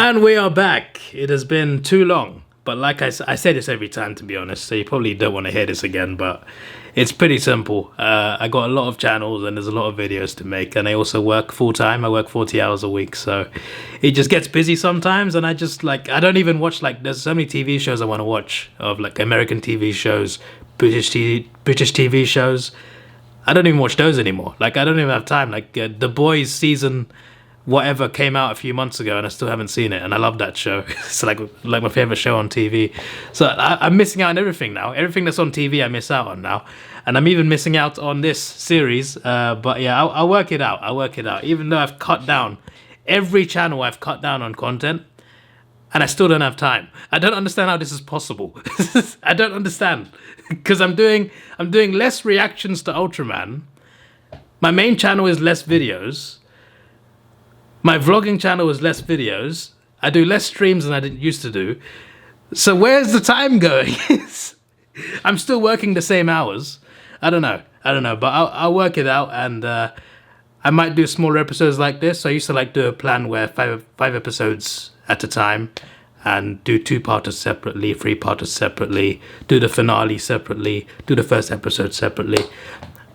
And we are back. It has been too long. But like I say this every time, to be honest, so you probably don't want to hear this again, but it's pretty simple. I got a lot of channels and there's a lot of videos to make, and I also work full-time. I work 40 hours a week, so it just gets busy sometimes, and I just, like, I don't even watch, like, there's so many TV shows I want to watch, of, like, American TV shows, British TV shows. I don't even watch those anymore. Like, I don't even have time. Like, The Boys season whatever came out a few months ago and I still haven't seen it, and I love that show. It's like my favorite show on TV. So I'm missing out on everything now. Everything that's on TV I miss out on now, and I'm even missing out on this series. But yeah, I'll work it out. Even though I've cut down every channel, I've cut down on content, and I still don't have time. I don't understand how this is possible. I don't understand, because I'm doing less reactions to Ultraman. My main channel is less videos. My vlogging channel is less videos. I do less streams than I used to do. So where's the time going? I'm still working the same hours. I don't know, but I'll work it out, and I might do smaller episodes like this. So I used to like do a plan where five episodes at a time, and do 2-parters separately, 3-parters separately, do the finale separately, do the first episode separately.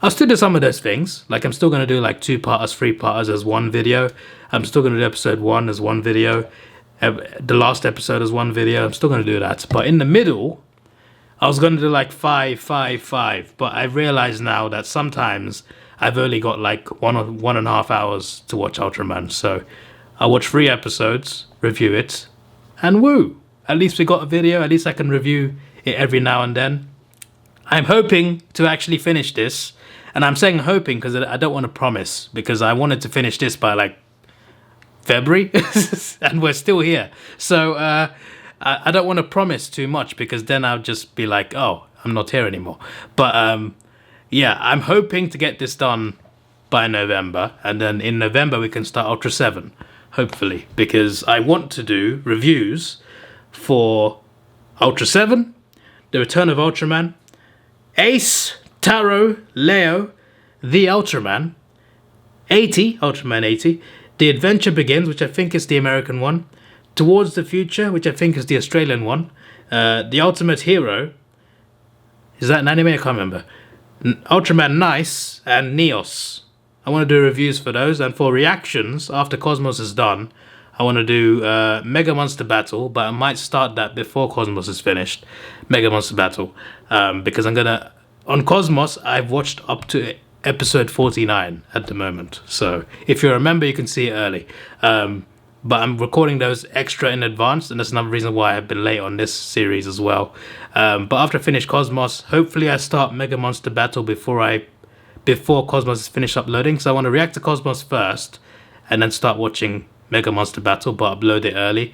I'll still do some of those things. Like, I'm still going to do like 2-parters, 3-parters as one video. I'm still going to do episode 1 as one video. The last episode as one video. I'm still going to do that. But in the middle, I was going to do like 5, 5, 5. But I realize now that sometimes I've only got like 1.5 hours to watch Ultraman. So I'll watch 3 episodes, review it, and woo! At least we got a video. At least I can review it every now and then. I'm hoping to actually finish this. And I'm saying hoping because I don't want to promise, because I wanted to finish this by like February and we're still here. So I don't want to promise too much, because then I'll just be like, oh, I'm not here anymore. But yeah, I'm hoping to get this done by November, and then in November we can start Ultra 7, hopefully, because I want to do reviews for Ultra 7, The Return of Ultraman, Ace, Taro, Leo, The Ultraman, 80, Ultraman 80, The Adventure Begins, which I think is the American one, Towards the Future, which I think is the Australian one, The Ultimate Hero, is that an anime? I can't remember, Ultraman Nice, and Neos. I want to do reviews for those, and for reactions, after Cosmos is done, I want to do Mega Monster Battle, but I might start that before Cosmos is finished, Mega Monster Battle, because I'm going to... On Cosmos, I've watched up to episode 49 at the moment. So if you're a member, you can see it early. But I'm recording those extra in advance, and that's another reason why I've been late on this series as well. But after I finish Cosmos, hopefully I start Mega Monster Battle before Cosmos is finished uploading. So I want to react to Cosmos first, and then start watching Mega Monster Battle, but upload it early.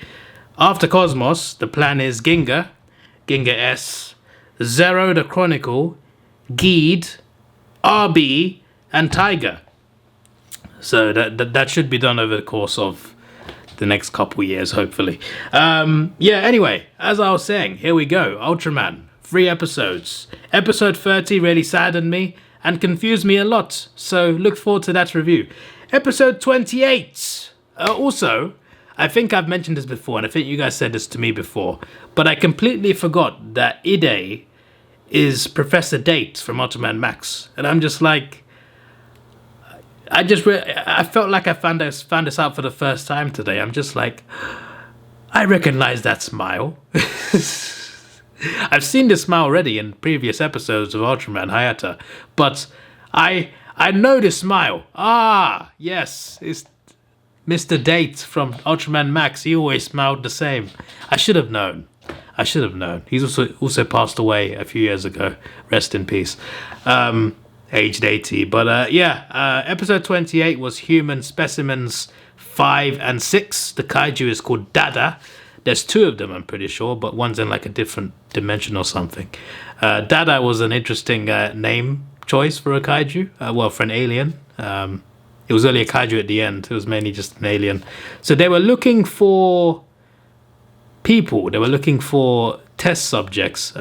After Cosmos, the plan is Ginga S, Zero the Chronicle, Geed, RB, and Tiger. So that should be done over the course of the next couple years, hopefully. Yeah, anyway, as I was saying, here we go. Ultraman, 3 episodes. Episode 30 really saddened me and confused me a lot, so look forward to that review. Episode 28. Also, I think I've mentioned this before, and I think you guys said this to me before, but I completely forgot that Ide is Professor Date from Ultraman Max, and I'm just like, I felt like I found this out for the first time today. I'm just like, I recognize that smile. I've seen this smile already in previous episodes of Ultraman Hayata, but I know this smile. Ah, yes, it's Mr. Date from Ultraman Max. He always smiled the same. I should have known. He's also passed away a few years ago. Rest in peace. Aged 80. But yeah, episode 28 was Human Specimens 5 and 6. The kaiju is called Dada. There's 2 of them, I'm pretty sure, but one's in like a different dimension or something. Dada was an interesting name choice for a kaiju. Well, for an alien. It was only a kaiju at the end. It was mainly just an alien. So they were looking for people. They were looking for test subjects.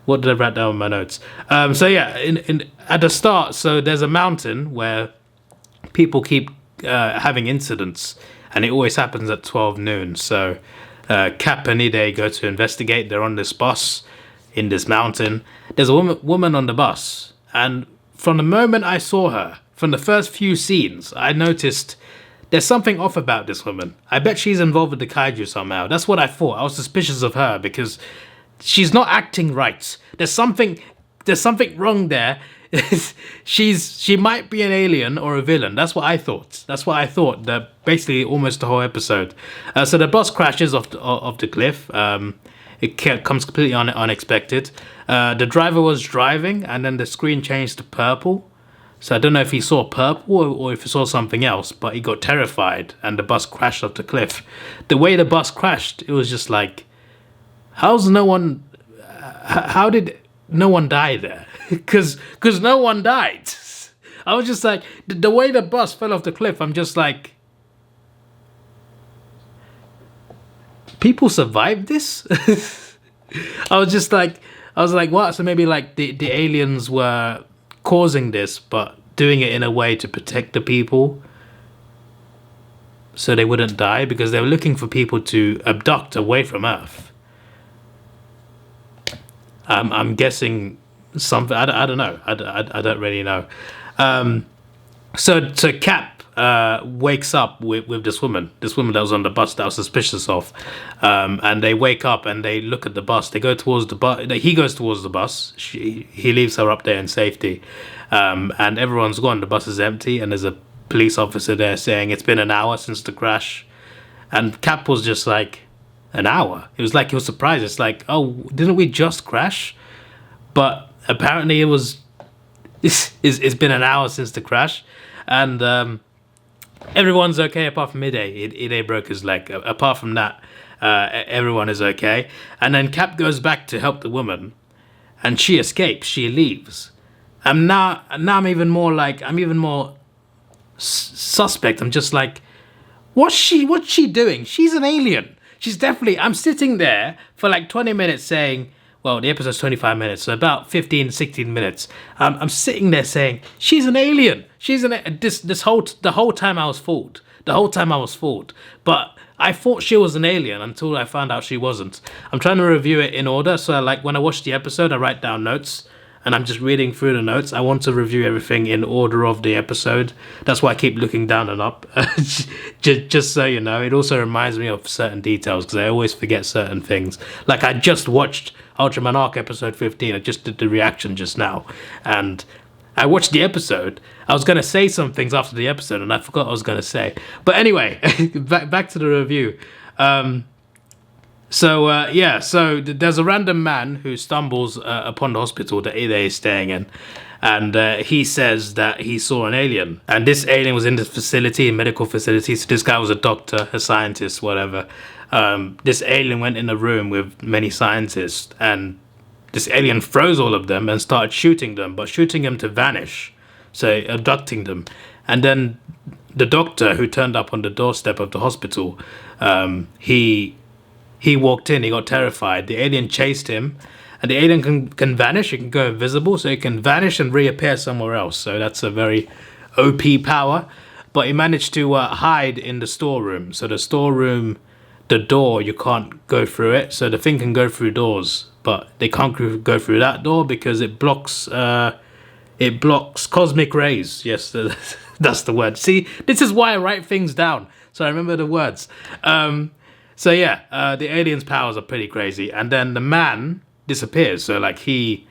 What did I write down in my notes? So yeah, at the start, so there's a mountain where people keep having incidents, and it always happens at 12 noon. So Cap and Ide go to investigate. They're on this bus in this mountain. There's a woman on the bus, and from the moment I saw her, from the first few scenes, I noticed there's something off about this woman. I bet she's involved with the kaiju somehow. That's what I thought. I was suspicious of her because she's not acting right. There's something wrong there. She might be an alien or a villain. That's what I thought. That basically almost the whole episode. So the bus crashes off the cliff. It comes completely unexpected. The driver was driving, and then the screen changed to purple. So I don't know if he saw purple or if he saw something else, but he got terrified, and the bus crashed off the cliff. The way the bus crashed, it was just like, how did no one die there? Because no one died. I was just like, the way the bus fell off the cliff, I'm just like, people survived this? I was like, what? So maybe like the aliens were causing this, but doing it in a way to protect the people so they wouldn't die, because they were looking for people to abduct away from Earth. I'm guessing something. I don't know. I don't really know. So Cap wakes up with this woman that was on the bus that I was suspicious of, and they wake up and they look at the bus. They go towards the bus. He goes towards the bus. He leaves her up there in safety, and everyone's gone. The bus is empty, and there's a police officer there saying it's been an hour since the crash, and Cap was just like, an hour? It was like he was surprised. It's like, oh, didn't we just crash? But apparently it's been an hour since the crash, and everyone's okay apart from Ide. Ide broke his leg. Apart from that, everyone is okay. And then Cap goes back to help the woman, and she escapes. She leaves. And now I'm even more suspect. I'm just like, what's she doing? She's an alien. She's definitely. I'm sitting there for like 20 minutes saying, well, the episode's 25 minutes, so about 15, 16 minutes. I'm sitting there saying, she's an alien. The whole time I was fooled. But I thought she was an alien until I found out she wasn't. I'm trying to review it in order. So like when I watch the episode, I write down notes, and I'm just reading through the notes. I want to review everything in order of the episode. That's why I keep looking down and up. just so you know. It also reminds me of certain details, because I always forget certain things. Like I just watched Ultraman Arc episode 15. I just did the reaction just now, and I watched the episode. I was going to say some things after the episode, and I forgot what I was going to say. But anyway, back to the review. So there's a random man who stumbles upon the hospital that Ide is staying in, and he says that he saw an alien, and this alien was in the facility, a medical facility. So this guy was a doctor, a scientist, whatever. This alien went in a room with many scientists, and this alien froze all of them and started shooting them, but shooting them to vanish, so abducting them. And then the doctor who turned up on the doorstep of the hospital, he walked in, he got terrified. The alien chased him, and the alien can vanish, it can go invisible, so it can vanish and reappear somewhere else. So that's a very OP power. But he managed to hide in the storeroom. So the storeroom, the door, you can't go through it. So the thing can go through doors, but they can't go through that door because it blocks cosmic rays. Yes, that's the word. See, this is why I write things down, so I remember the words. So yeah, the alien's powers are pretty crazy. And then the man disappears. So like he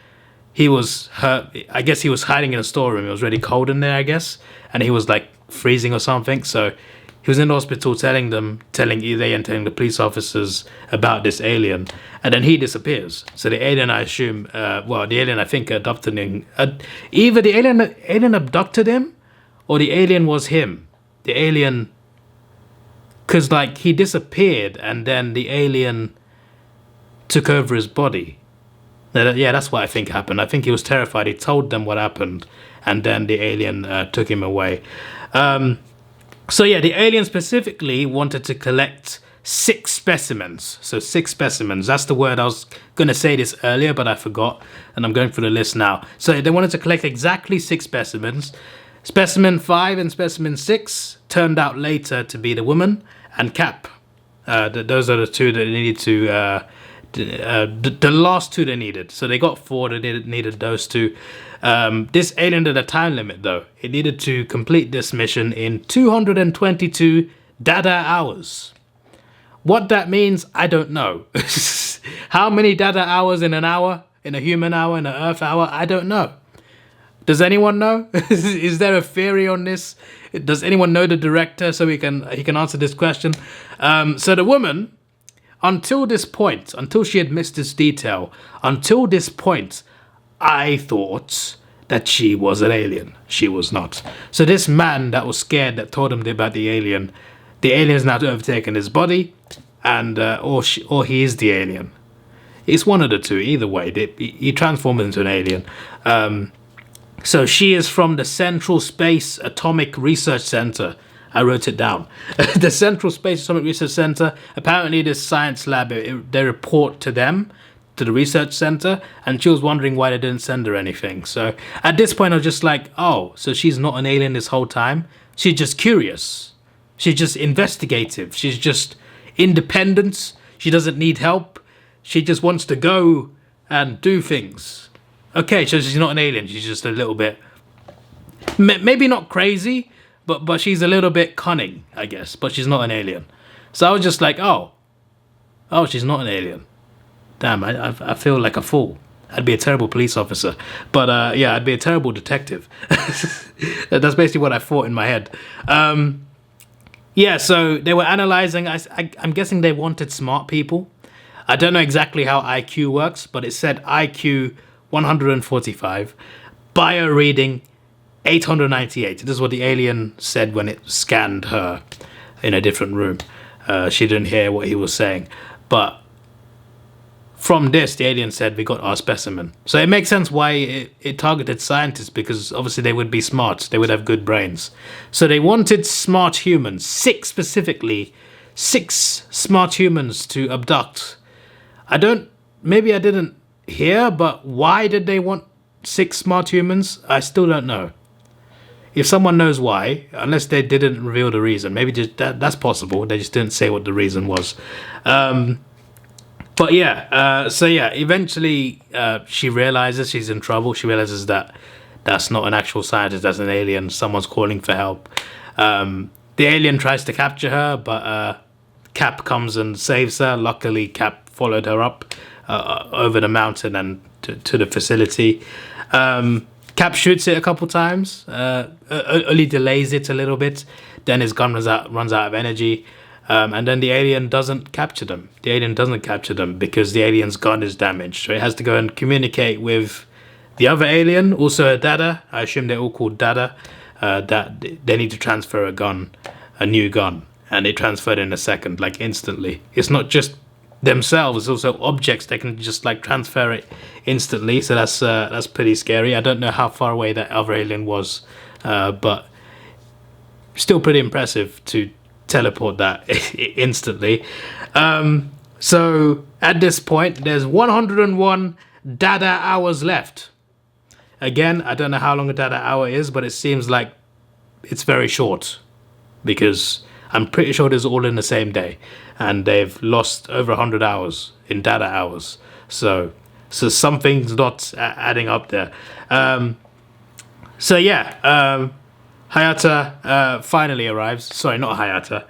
was hurt. I guess he was hiding in a storeroom. It was really cold in there, I guess. And he was like freezing or something. So he was in the hospital telling Ide and telling the police officers about this alien. And then he disappears. So the alien, I assume, the alien I think adopted him. Either the alien abducted him, or the alien was him. The alien... Because, like, he disappeared, and then the alien took over his body. Yeah, that's what I think happened. I think he was terrified. He told them what happened, and then the alien took him away. So, yeah, the alien specifically wanted to collect 6 specimens. So, 6 specimens. That's the word. I was going to say this earlier, but I forgot, and I'm going through the list now. So, they wanted to collect exactly 6 specimens. Specimen 5 and Specimen 6 turned out later to be the woman and Cap. Those are the two that they needed to. The last two they needed. So they got 4. They needed those two. This alien had a time limit though. It needed to complete this mission in 222 Dada hours. What that means, I don't know. How many Dada hours in an hour? In a human hour? In an Earth hour? I don't know. Does anyone know? Is there a theory on this? Does anyone know the director so he can answer this question? So the woman, until this point, until she had missed this detail, until this point, I thought that she was an alien. She was not. So this man that was scared, that told him about the alien's now overtaken his body, and or he is the alien. It's one of the two. Either way, he transformed into an alien. So she is from the Central Space Atomic Research Center. I wrote it down. The Central Space Atomic Research Center. Apparently, this science lab, they report to them, to the research center, and she was wondering why they didn't send her anything. So at this point, I was just like, oh, so she's not an alien this whole time? She's just curious. She's just investigative. She's just independent. She doesn't need help. She just wants to go and do things. Okay, so she's not an alien. She's just a little bit, maybe not crazy, but she's a little bit cunning, I guess. But she's not an alien. So I was just like, oh, she's not an alien. Damn, I feel like a fool. I'd be a terrible police officer. But yeah, I'd be a terrible detective. That's basically what I thought in my head. Yeah, so they were analyzing. I'm guessing they wanted smart people. I don't know exactly how IQ works, but it said IQ 145, bio reading 898. This is what the alien said when it scanned her in a different room. She didn't hear what he was saying. But from this, the alien said, we got our specimen. So it makes sense why it targeted scientists, because obviously they would be smart. They would have good brains. So they wanted smart humans, 6 specifically, 6 smart humans to abduct. Maybe I didn't hear, but why did they want 6 smart humans? I still don't know. If someone knows why, unless they didn't reveal the reason, maybe just that's possible. They just didn't say what the reason was. But yeah, so yeah, eventually she realizes she's in trouble. She realizes that that's not an actual scientist, that's an alien. Someone's calling for help. The alien tries to capture her, but Cap comes and saves her. Luckily, Cap followed her up over the mountain and to the facility. Cap shoots it a couple times, only delays it a little bit. Then his gun runs out of energy. And then the alien doesn't capture them. The alien doesn't capture them because the alien's gun is damaged. So it has to go and communicate with the other alien, also a Dada. I assume they're all called Dada. That they need to transfer a new gun. And they transfer it in a second, like instantly. It's not just themselves, it's also objects. They can just like transfer it instantly. So that's pretty scary. I don't know how far away that other alien was, but still pretty impressive to teleport that instantly. So at this point, there's 101 Dada hours left. Again, I don't know how long a Dada hour is, but it seems like it's very short because I'm pretty sure it's all in the same day, and they've lost over 100 hours in Dada hours. So something's not adding up there. So yeah, Hayata finally arrives. Sorry, not Hayata.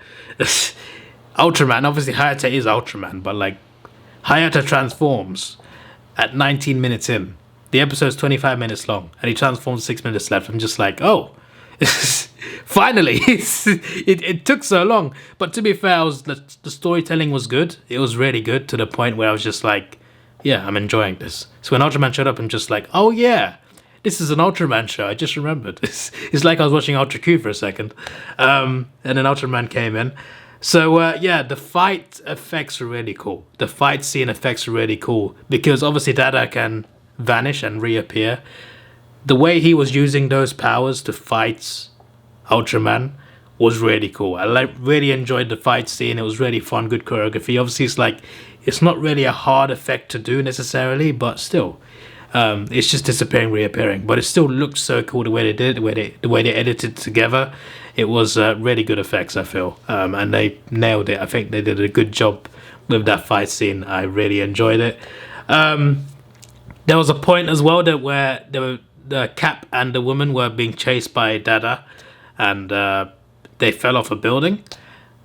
Ultraman. Obviously, Hayata is Ultraman, but like Hayata transforms at 19 minutes in. The episode's 25 minutes long, and he transforms 6 minutes left. I'm just like, oh, finally! It took so long, but to be fair, the storytelling was good. It was really good to the point where I was just like, yeah, I'm enjoying this. So when Ultraman showed up, I'm just like, oh yeah. This is an Ultraman show. I just remembered. It's like I was watching Ultra Q for a second. And then Ultraman came in. So, yeah, the fight effects are really cool. The fight scene effects are really cool. Because obviously Dada can vanish and reappear. The way he was using those powers to fight Ultraman was really cool. I really enjoyed the fight scene. It was really fun, good choreography. Obviously, it's not really a hard effect to do necessarily, but still. It's just disappearing, reappearing, but it still looks so cool the way they did it, the way they edited it together. it was really good effects, I feel, and they nailed it. I think they did a good job with that fight scene. I really enjoyed it. There was a point as well that where the Cap and the woman were being chased by Dada, and they fell off a building.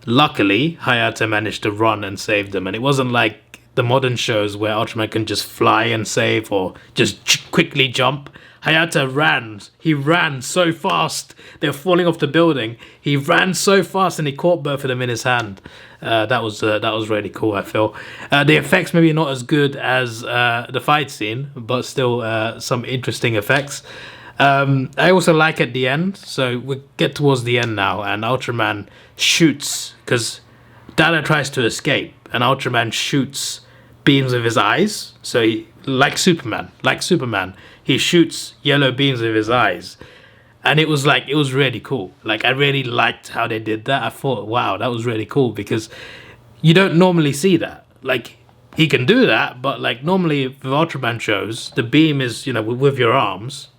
Luckily, Hayata managed to run and save them, and it wasn't like the modern shows where Ultraman can just fly and save or just quickly jump. Hayata ran. He ran so fast. They were falling off the building. He ran so fast and he caught both of them in his hand. That was really cool, I feel. The effects maybe not as good as the fight scene, but still some interesting effects. I also like at the end, so we get towards the end now, and Ultraman shoots, because Dada tries to escape, and Ultraman shoots beams of his eyes. So he, like Superman, he shoots yellow beams of his eyes. And it was really cool. Like, I really liked how they did that. I thought, wow, that was really cool, because you don't normally see that. Like, he can do that, but like normally with Ultraman shows, the beam is, with your arms.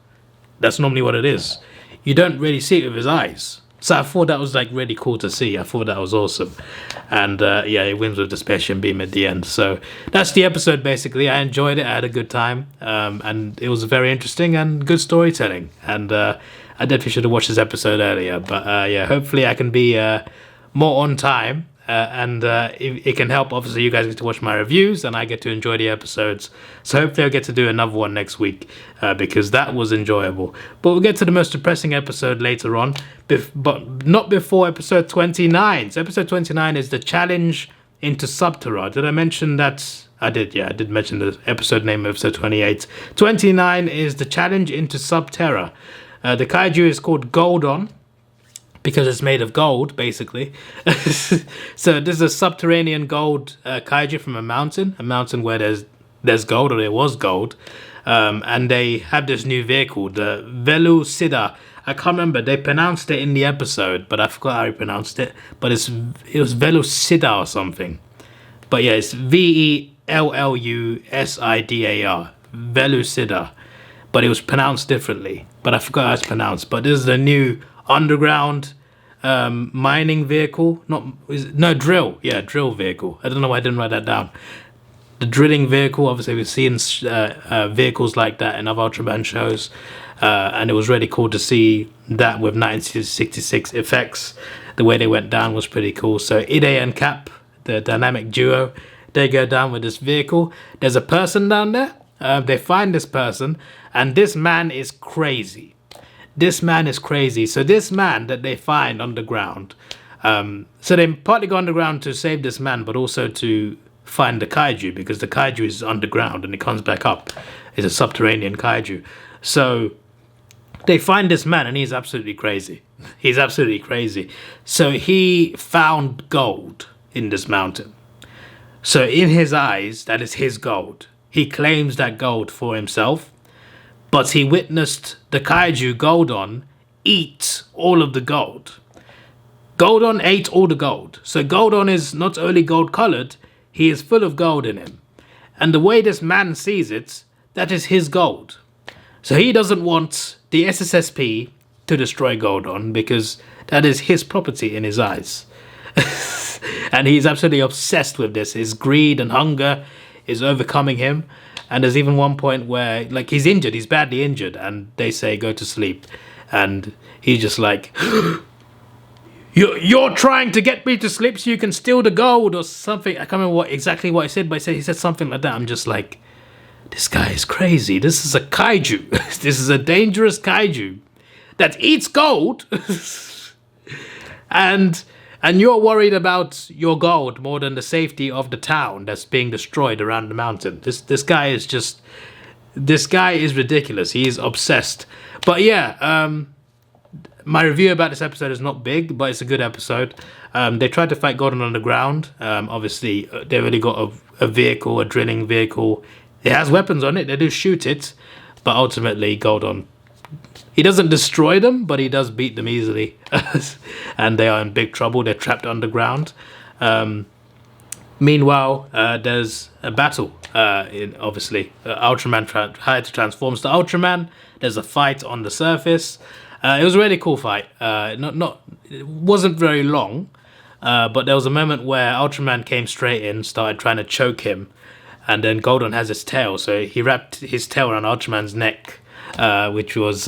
That's normally what it is. You don't really see it with his eyes. So I thought that was like really cool to see. I thought that was awesome. And yeah, it wins with the Special Beam at the end. So that's the episode basically. I enjoyed it. I had a good time. And it was very interesting and good storytelling. And I definitely should have watched this episode earlier. But yeah, hopefully I can be more on time. And it can help. Obviously, you guys get to watch my reviews and I get to enjoy the episodes. So hopefully I'll get to do another one next week because that was enjoyable. But we'll get to the most depressing episode later on, but not before episode 29. So episode 29 is the challenge into Subterra. Did I mention that? I did, yeah. I did mention the episode name of episode 28. 29 is the challenge into Subterra. The kaiju is called Goldon, because it's made of gold, basically. So this is a subterranean gold kaiju from a mountain where there's gold, or there was gold. And they have this new vehicle, the Velucida. I can't remember, they pronounced it in the episode, but I forgot how he pronounced it. But it was Velucida or something. But yeah, it's Vellusidar, Velucida. But it was pronounced differently, but I forgot how it's pronounced. But this is the new underground mining vehicle, drill vehicle. I don't know why I didn't write that down. The drilling vehicle, obviously we've seen vehicles like that in other Ultraman shows, and it was really cool to see that with 1966 effects. The way they went down was pretty cool. So Ide and Cap, the dynamic duo, they go down with this vehicle. There's a person down there. They find this person, and this man is crazy. So this man that they find underground, so they partly go underground to save this man, but also to find the kaiju, because the kaiju is underground and it comes back up. It's a subterranean kaiju. So they find this man and he's absolutely crazy. So he found gold in this mountain. So in his eyes, that is his gold. He claims that gold for himself. But he witnessed the kaiju Goldon eat all of the gold. Goldon ate all the gold. So Goldon is not only gold colored, he is full of gold in him. And the way this man sees it, that is his gold. So he doesn't want the SSSP to destroy Goldon because that is his property in his eyes. And he's absolutely obsessed with this. His greed and hunger is overcoming him. And there's even one point where, like, he's injured, he's badly injured, and they say, go to sleep. And he's just like, you're trying to get me to sleep so you can steal the gold or something. I can't remember exactly what he said, but he said something like that. I'm just like, this guy is crazy. This is a kaiju. This is a dangerous kaiju that eats gold. And you're worried about your gold more than the safety of the town that's being destroyed around the mountain. This guy is ridiculous. He's obsessed. But yeah, my review about this episode is not big, but it's a good episode. They tried to fight Gordon on the ground. Obviously, they already got a vehicle, a drilling vehicle. It has weapons on it. They do shoot it. But ultimately, Gordon, he doesn't destroy them, but he does beat them easily. And they are in big trouble. They're trapped underground. Meanwhile, there's a battle. Ultraman Hayata transforms to Ultraman. There's a fight on the surface. It was a really cool fight. It wasn't very long, but there was a moment where Ultraman came straight in, started trying to choke him, and then Goldon has his tail, so he wrapped his tail around Ultraman's neck, which was.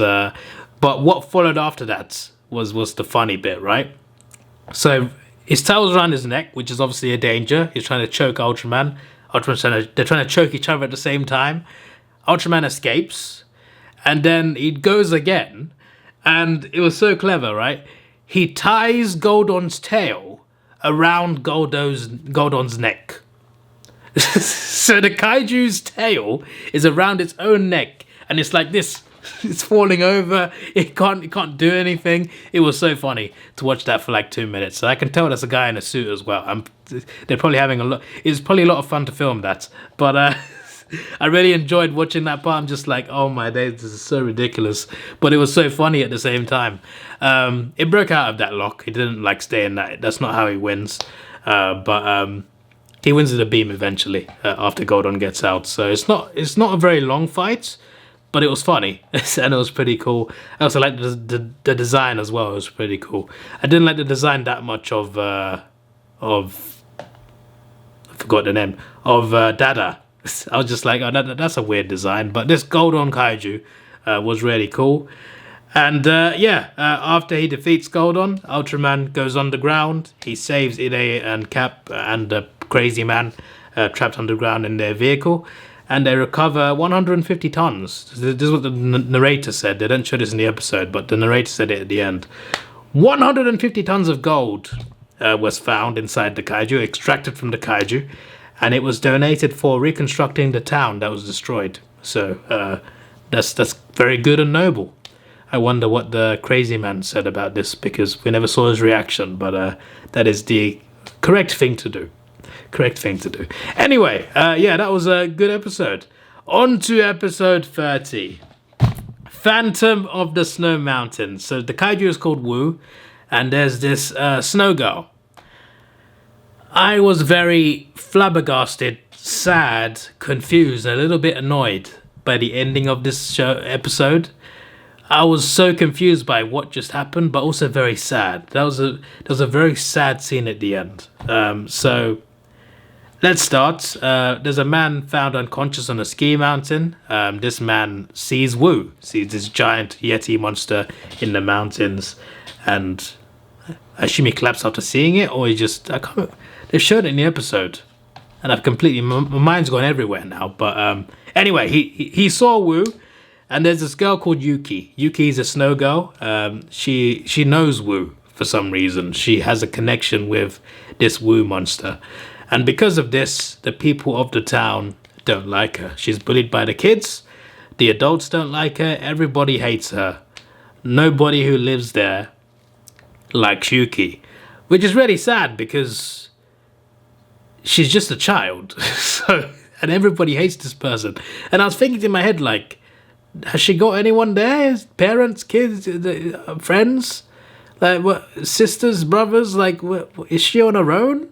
But what followed after that was the funny bit, right? So his tail's around his neck, which is obviously a danger. He's trying to choke Ultraman. They're trying to choke each other at the same time. Ultraman escapes, and then he goes again, and it was so clever, right? He ties Goldon's tail around Goldon's neck. So the kaiju's tail is around its own neck, and it's like this. It's falling over. It can't do anything. It was so funny to watch that for like 2 minutes. So I can tell there's a guy in a suit as well. They're probably having a lot. It's probably a lot of fun to film that. But I really enjoyed watching that part. I'm just like, oh my days, this is so ridiculous. But it was so funny at the same time. It broke out of that lock. He didn't like stay in that. That's not how he wins. But he wins with a beam eventually after Goldon gets out. So it's not a very long fight. But it was funny, and it was pretty cool. I also liked the design as well. It was pretty cool. I didn't like the design that much of I forgot the name of Dada. I was just like, oh, that's a weird design. But this Goldon kaiju was really cool. And after he defeats Goldon, Ultraman goes underground. He saves Ide and Cap and the crazy man trapped underground in their vehicle. And they recover 150 tons. This is what the narrator said. They didn't show this in the episode, but the narrator said it at the end. 150 tons of gold was found inside the kaiju, extracted from the kaiju, and it was donated for reconstructing the town that was destroyed. So that's very good and noble. I wonder what the crazy man said about this, because we never saw his reaction, but that is the correct thing to do. Anyway, that was a good episode. On to episode 30. Phantom of the Snow Mountain. So the kaiju is called Wu, and there's this snow girl. I was very flabbergasted, sad, confused, and a little bit annoyed by the ending of this episode. I was so confused by what just happened, but also very sad. There was a very sad scene at the end. So let's start. There's a man found unconscious on a ski mountain. This man sees Wu, sees this giant Yeti monster in the mountains, and I assume he collapsed after seeing it, or he just, I can't. They showed it in the episode, and I've completely, my mind's gone everywhere now. But anyway, he saw Wu, and there's this girl called Yuki. Yuki's a snow girl. She knows Wu for some reason. She has a connection with this Wu monster. And because of this, the people of the town don't like her. She's bullied by the kids. The adults don't like her. Everybody hates her. Nobody who lives there likes Yuki. Which is really sad because she's just a child. And everybody hates this person. And I was thinking in my head, like, has she got anyone there? Parents, kids, friends? Like, what, sisters, brothers? Like, is she on her own?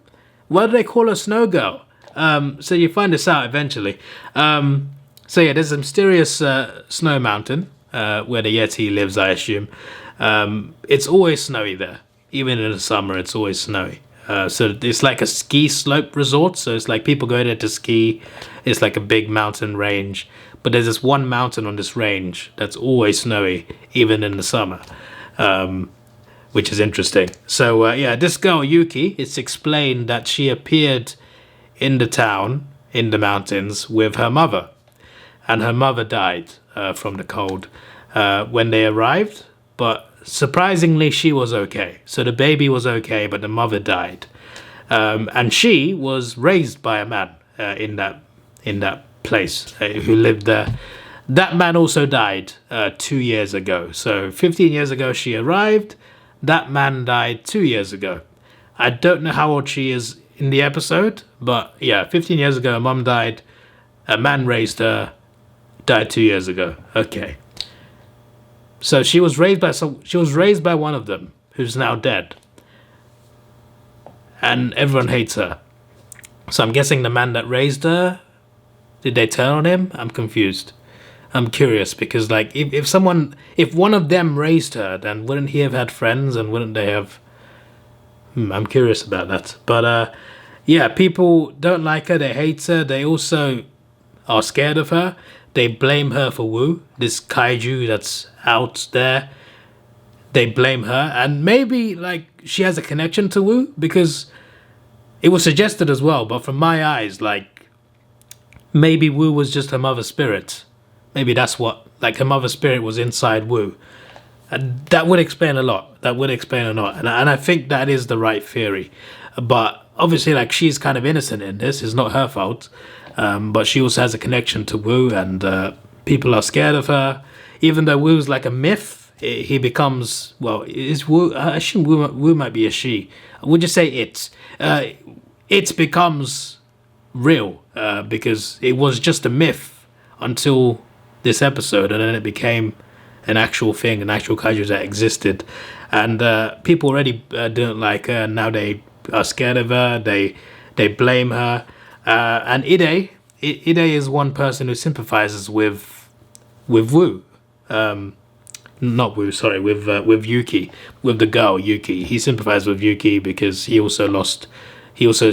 Why do they call her Snow Girl? So you find this out eventually. There's a mysterious snow mountain where the Yeti lives, I assume. It's always snowy there. Even in the summer, it's always snowy. So it's like a ski slope resort. So it's like people go there to ski. It's like a big mountain range. But there's this one mountain on this range that's always snowy, even in the summer. Which is interesting. So this girl Yuki, it's explained that she appeared in the town, in the mountains, with her mother. And her mother died from the cold when they arrived. But surprisingly, she was okay. So the baby was okay, but the mother died. And she was raised by a man in that place who lived there. That man also died 2 years ago. So 15 years ago she arrived. That man died 2 years ago. I don't know how old she is in the episode, but 15 years ago, her mum died. A man raised her, died 2 years ago. Okay. So she was raised by one of them, who's now dead. And everyone hates her. So I'm guessing the man that raised her, did they turn on him? I'm confused. I'm curious because like if one of them raised her, then wouldn't he have had friends and wouldn't they have? I'm curious about that. But yeah, people don't like her. They hate her. They also are scared of her. They blame her for Wu, this kaiju that's out there. They blame her, and maybe like she has a connection to Wu because it was suggested as well. But from my eyes, like maybe Wu was just her mother spirit. Maybe that's what, like, her mother spirit was inside Wu. And that would explain a lot. That would explain a lot. And I think that is the right theory. But obviously, like, she's kind of innocent in this. It's not her fault. But she also has a connection to Wu, and people are scared of her. Even though Wu's like a myth, he becomes, well, is Wu, I assume Wu might be a she. Would you say it? It becomes real because it was just a myth until this episode, and then it became an actual thing, an actual kaiju that existed, and people already didn't like her, and now they are scared of her. They blame her, and Ide is one person who sympathizes with Wu, not Wu, sorry, with Yuki, with the girl Yuki. He sympathized with Yuki because he also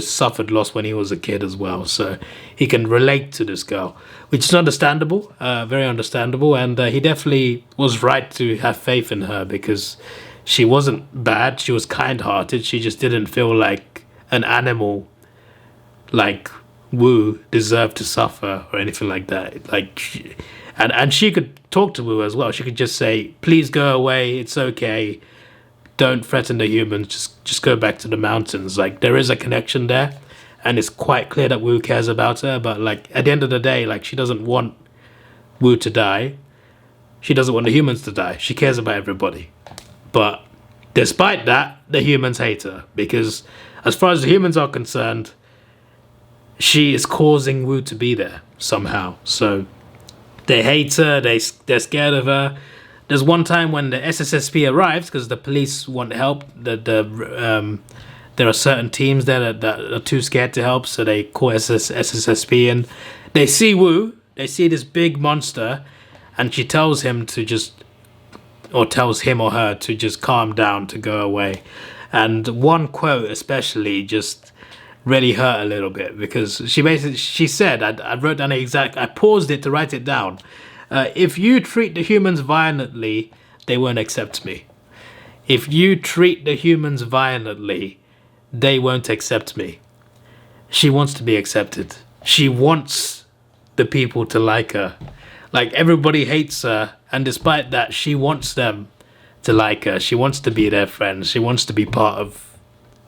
suffered loss when he was a kid as well, so he can relate to this girl, which is understandable, very understandable, and he definitely was right to have faith in her because she wasn't bad, she was kind-hearted, she just didn't feel like an animal like Wu deserved to suffer or anything like that. Like, and she could talk to Wu as well. She could just say, please go away, it's okay, don't threaten the humans, just go back to the mountains. Like, there is a connection there, and it's quite clear that Wu cares about her, but like at the end of the day, like, she doesn't want Wu to die. She doesn't want the humans to die. She cares about everybody. But despite that, the humans hate her because as far as the humans are concerned, she is causing Wu to be there somehow. So they hate her, they're scared of her. There's one time when the SSSP arrives because the police want help. There are certain teams there that are too scared to help, so they call SSSP in. They see Wu, they see this big monster, and she tells him to just, or tells him or her to just calm down, to go away. And one quote especially just really hurt a little bit because she said, I wrote down I paused it to write it down. If you treat the humans violently, they won't accept me. If you treat the humans violently, they won't accept me. She wants to be accepted. She wants the people to like her. Like, everybody hates her, and despite that, she wants them to like her. She wants to be their friend. She wants to be part of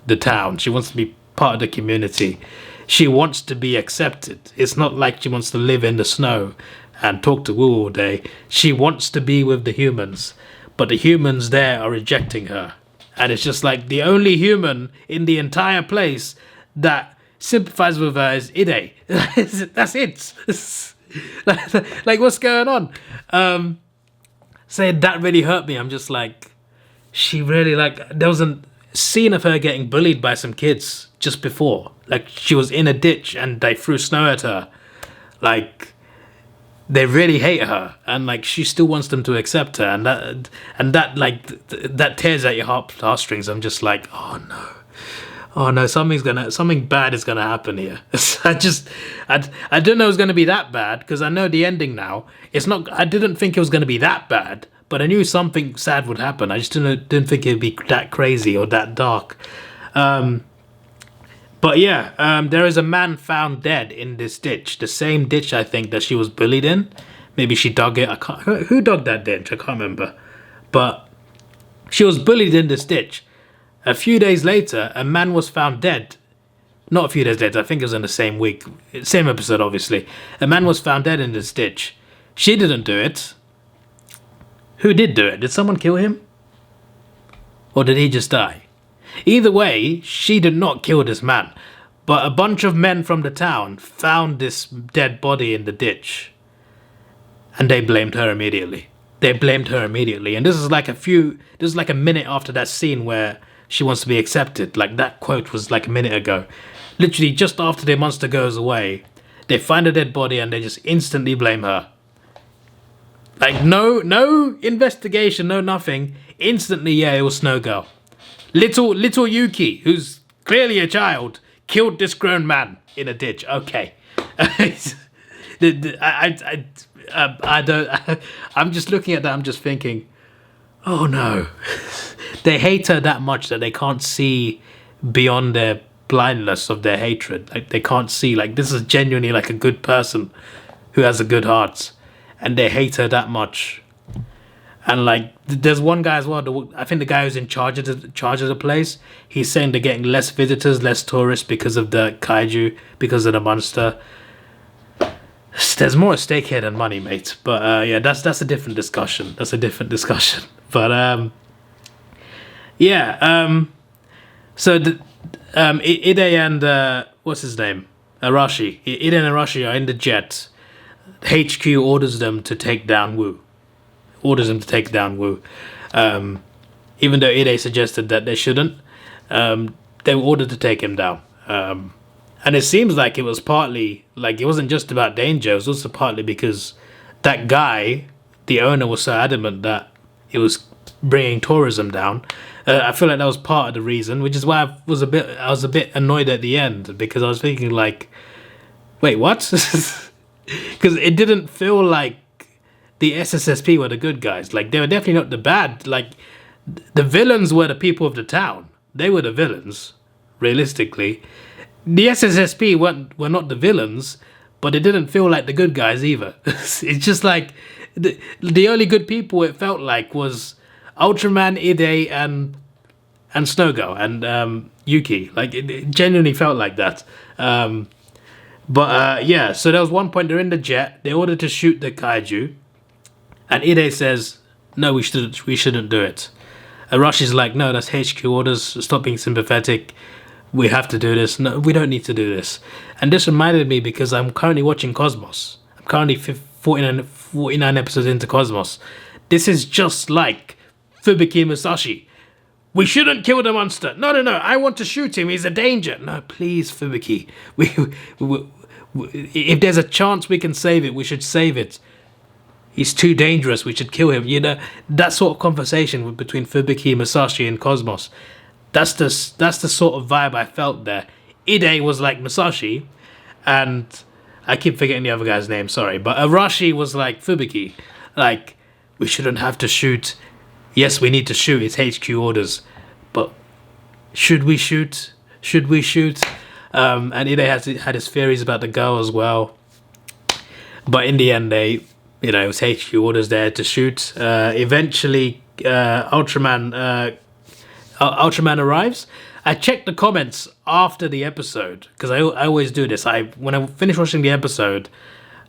the town. She wants to be part of the community. She wants to be accepted. It's not like she wants to live in the snow and talk to Wu all day. She wants to be with the humans, but the humans there are rejecting her. And it's just like the only human in the entire place that sympathizes with her is Ide. That's it. Like, what's going on? So that really hurt me. I'm just like, she really, like, there was a scene of her getting bullied by some kids just before. Like, she was in a ditch and they threw snow at her. Like, they really hate her, and like, she still wants them to accept her, and that like that tears at your heartstrings. I'm just like, oh no, something bad is gonna happen here. I didn't know it was gonna be that bad because I know the ending now. It's not. I didn't think it was gonna be that bad, but I knew something sad would happen. I just didn't think it'd be that crazy or that dark. But yeah, there is a man found dead in this ditch. The same ditch, I think, that she was bullied in. Maybe she dug it. Who dug that ditch? I can't remember. But she was bullied in this ditch. A few days later, a man was found dead. Not a few days later, I think it was in the same week. Same episode, obviously. A man was found dead in this ditch. She didn't do it. Who did do it? Did someone kill him? Or did he just die? Either way, she did not kill this man, but a bunch of men from the town found this dead body in the ditch, and they blamed her immediately. And this is like a minute after that scene where she wants to be accepted. Like, that quote was like a minute ago. Literally just after the monster goes away, they find a dead body and they just instantly blame her. Like no investigation, no nothing. Instantly, yeah, it was Snow Girl. Little Yuki, who's clearly a child, killed this grown man in a ditch. Okay. I don't. I'm just looking at that. I'm just thinking, oh no, they hate her that much that they can't see beyond their blindness of their hatred. Like they can't see. Like this is genuinely like a good person who has a good heart, and they hate her that much. And like, there's one guy as well. I think the guy who's in charge of the place. He's saying they're getting less visitors, less tourists because of the kaiju, because of the monster. There's more at stake here than money, mate. But yeah, that's a different discussion. That's a different discussion. But yeah. So the Ide and what's his name, Arashi. Ide and Arashi are in the jet. HQ orders them to take down Wu. Even though Ide suggested that they shouldn't, they were ordered to take him down. And it seems like it was partly, like, it wasn't just about danger, it was also partly because that guy, the owner, was so adamant that it was bringing tourism down. I feel like that was part of the reason, which is why I was a bit annoyed at the end, because I was thinking like, wait, what? Because it didn't feel like the SSSP were the good guys. Like, they were definitely not the bad. Like, the villains were the people of the town. They were the villains, realistically. The SSSP were not the villains, but it didn't feel like the good guys either. It's just like, the only good people it felt like was Ultraman, Ide, and Snow Girl, and Yuki. Like, it genuinely felt like that. Yeah, so there was one point they're in the jet. They ordered to shoot the kaiju. And Ide says, no, we shouldn't do it. Arashi's like, no, that's HQ orders. Stop being sympathetic. We have to do this. No, we don't need to do this. And this reminded me because I'm currently watching Cosmos. I'm currently 49 episodes into Cosmos. This is just like Fubuki Musashi. We shouldn't kill the monster. No, I want to shoot him. He's a danger. No, please, Fubuki. If there's a chance we can save it, we should save it. He's too dangerous, we should kill him. You know, that sort of conversation between Fubuki, Musashi, and Cosmos. That's the sort of vibe I felt there. Ide was like Musashi, and I keep forgetting the other guy's name, sorry. But Arashi was like Fubuki. Like, we shouldn't have to shoot. Yes, we need to shoot, it's HQ orders. But should we shoot? And Ide had his theories about the girl as well. But in the end, it was HQ orders there to shoot. Eventually, Ultraman arrives. I checked the comments after the episode, because I always do this. When I finish watching the episode,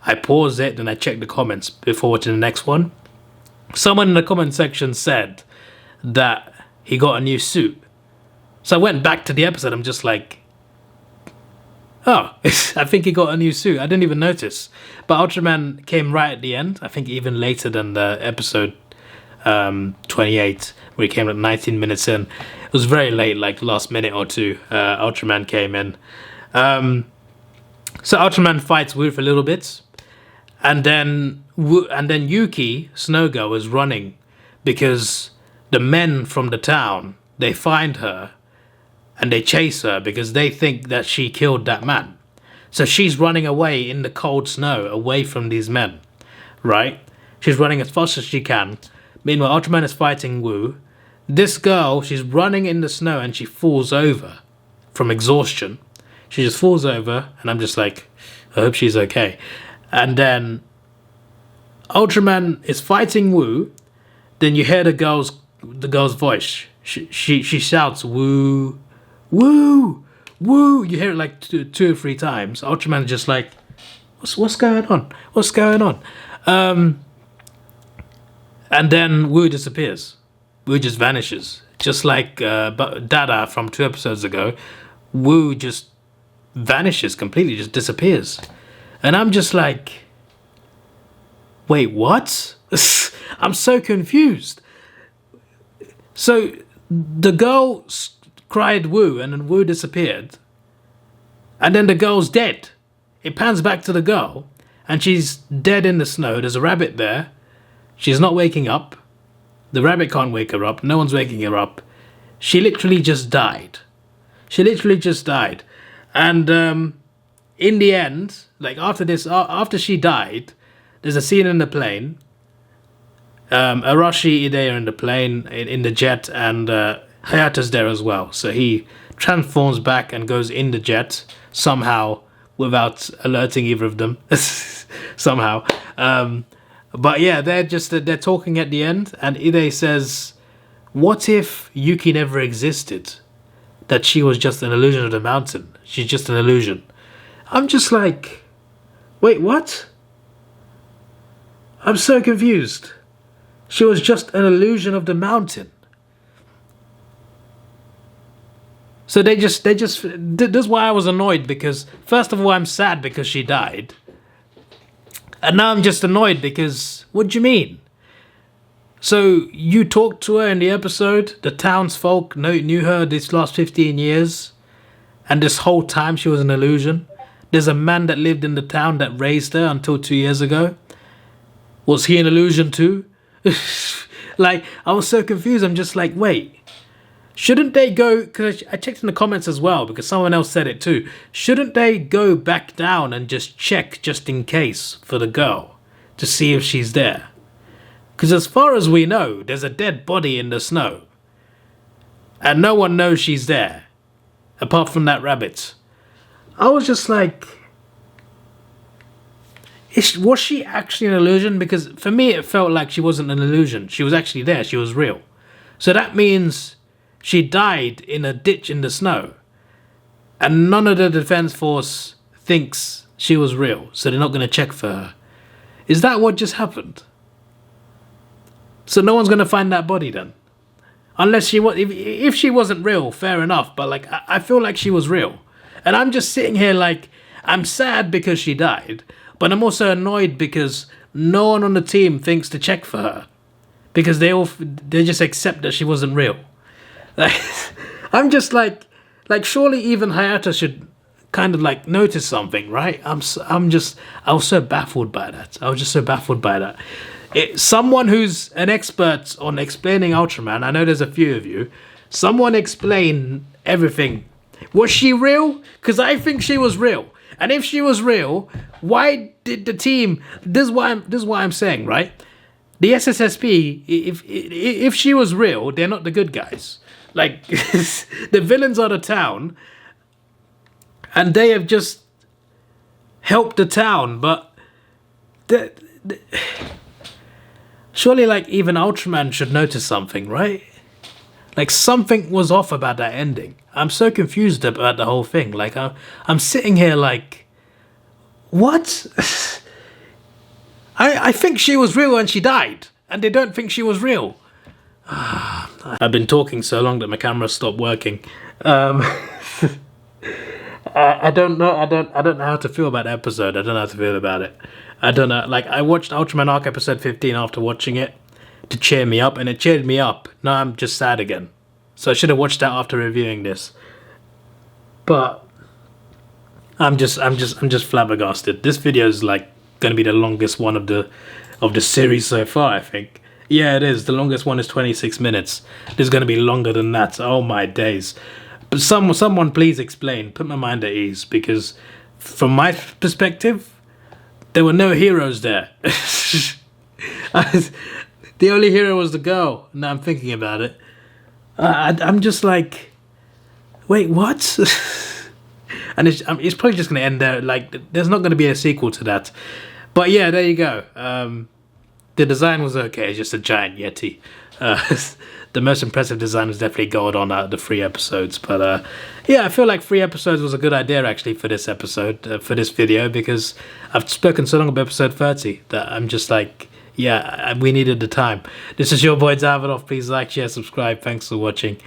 I pause it and I check the comments before watching the next one. Someone in the comment section said that he got a new suit. So I went back to the episode. I'm just like, oh, I think he got a new suit. I didn't even notice. But Ultraman came right at the end. I think even later than the episode 28, where he came like 19 minutes in. It was very late, like the last minute or two. Ultraman came in. So Ultraman fights Wu for a little bit. And then Yuki, Snow Girl, is running because the men from the town, they find her and they chase her because they think that she killed that man. So she's running away in the cold snow, away from these men, right? She's running as fast as she can. Meanwhile, Ultraman is fighting Wu. This girl, she's running in the snow and she falls over from exhaustion. She just falls over and I'm just like, I hope she's okay. And then Ultraman is fighting Wu. Then you hear the girl's voice. She shouts, Wu, Woo, Woo. You hear it like two or three times. Ultraman is just like, what's going on? What's going on? And then Wu disappears. Wu just vanishes. Just like Dada from 2 episodes ago. Wu just vanishes completely, just disappears. And I'm just like, wait, what? I'm so confused. So the girl cried Wu and then Wu disappeared. And then the girl's dead. It pans back to the girl and she's dead in the snow. There's a rabbit there. She's not waking up. The rabbit can't wake her up. No one's waking her up. She literally just died. She literally just died. And in the end, like after this, after she died, there's a scene in the plane. Arashi, Ide are in the plane, in the jet, and Hayata's there as well. So he transforms back and goes in the jet somehow without alerting either of them. Somehow. But yeah, they're talking at the end, and Ide says, what if Yuki never existed? That she was just an illusion of the mountain. She's just an illusion. I'm just like, wait, what? I'm so confused. She was just an illusion of the mountain. So that's why I was annoyed, because first of all, I'm sad because she died. And now I'm just annoyed because, what do you mean? So you talked to her in the episode, the townsfolk knew her this last 15 years, and this whole time she was an illusion. There's a man that lived in the town that raised her until 2 years ago. Was he an illusion too? Like, I was so confused. I'm just like, wait, shouldn't they go, because I checked in the comments as well, because someone else said it too, shouldn't they go back down and just check just in case for the girl to see if she's there? Because as far as we know, there's a dead body in the snow. And no one knows she's there. Apart from that rabbit. I was just like, was she actually an illusion? Because for me, it felt like she wasn't an illusion. She was actually there. She was real. So that means she died in a ditch in the snow. And none of the defense force thinks she was real. So they're not going to check for her. Is that what just happened? So no one's going to find that body then? Unless she was, if she wasn't real, fair enough. But like, I feel like she was real. And I'm just sitting here like, I'm sad because she died. But I'm also annoyed because no one on the team thinks to check for her. Because they just accept that she wasn't real. Like, I'm just like surely even Hayata should kind of like notice something, right? I was so baffled by that. I was just so baffled by that. Someone who's an expert on explaining Ultraman, I know there's a few of you, someone explain everything. Was she real? Because I think she was real. And if she was real, why did the team... This is why I'm saying, right? The SSSP, if she was real, they're not the good guys. Like, the villains are the town, and they have just helped the town, but... Surely, like, even Ultraman should notice something, right? Like, something was off about that ending. I'm so confused about the whole thing. Like, I'm sitting here like, what? I think she was real and she died. And they don't think she was real. I've been talking so long that my camera stopped working. I don't know how to feel about the episode. I don't know how to feel about it. I don't know. Like, I watched Ultraman Arc episode 15 after watching it to cheer me up, and it cheered me up. Now I'm just sad again. So I should have watched that after reviewing this. But I'm just flabbergasted. This video is like going to be the longest one of the series so far, I think. Yeah, it is. The longest one is 26 minutes. This is going to be longer than that. Oh my days. But someone please explain. Put my mind at ease, because from my perspective, there were no heroes there. The only hero was the girl. Now I'm thinking about it. I'm just like, wait, what? And it's probably just going to end there. Like, there's not going to be a sequel to that. But yeah, there you go. The design was okay. It's just a giant Yeti. The most impressive design was definitely Goldon out of the 3 episodes. But yeah, I feel like 3 episodes was a good idea actually for this episode, for this video, because I've spoken so long about episode 30 that I'm just like, yeah, we needed the time. This is your boy Davidoff. Please like, share, subscribe. Thanks for watching.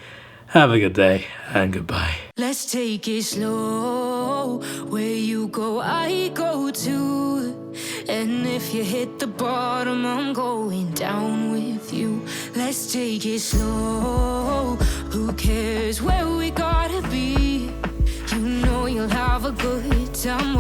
Have a good day and goodbye. Let's take it slow. Where you go, I go too. And if you hit the bottom, I'm going down with you. Let's take it slow. Who cares where we gotta be? You know you'll have a good time.